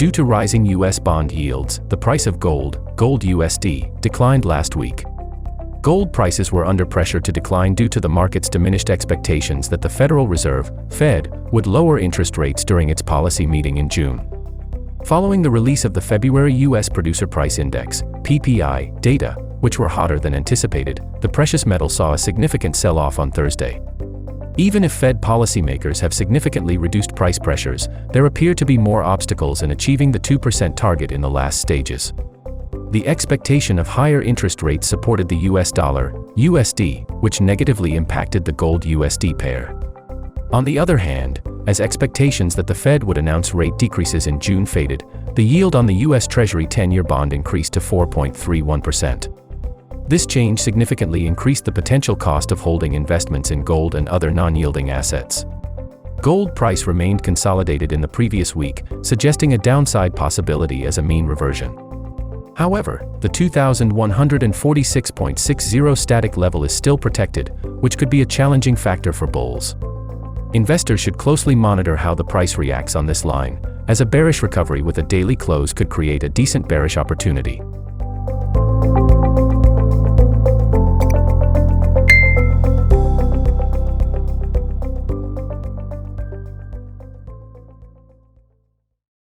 Due to rising U.S. bond yields, the price of gold USD, declined last week. Gold prices were under pressure to decline due to the market's diminished expectations that the Federal Reserve, Fed, would lower interest rates during its policy meeting in June. Following the release of the February U.S. Producer Price Index, PPI, data, which were hotter than anticipated, the precious metal saw a significant sell-off on Thursday. Even if Fed policymakers have significantly reduced price pressures, there appear to be more obstacles in achieving the 2% target in the last stages. The expectation of higher interest rates supported the US dollar, USD, which negatively impacted the gold USD pair. On the other hand, as expectations that the Fed would announce rate decreases in June faded, the yield on the US Treasury 10-year bond increased to 4.31%. This change significantly increased the potential cost of holding investments in gold and other non-yielding assets. Gold price remained consolidated in the previous week, suggesting a downside possibility as a mean reversion. However, the 2,146.60 static level is still protected, which could be a challenging factor for bulls. Investors should closely monitor how the price reacts on this line, as a bearish recovery with a daily close could create a decent bearish opportunity.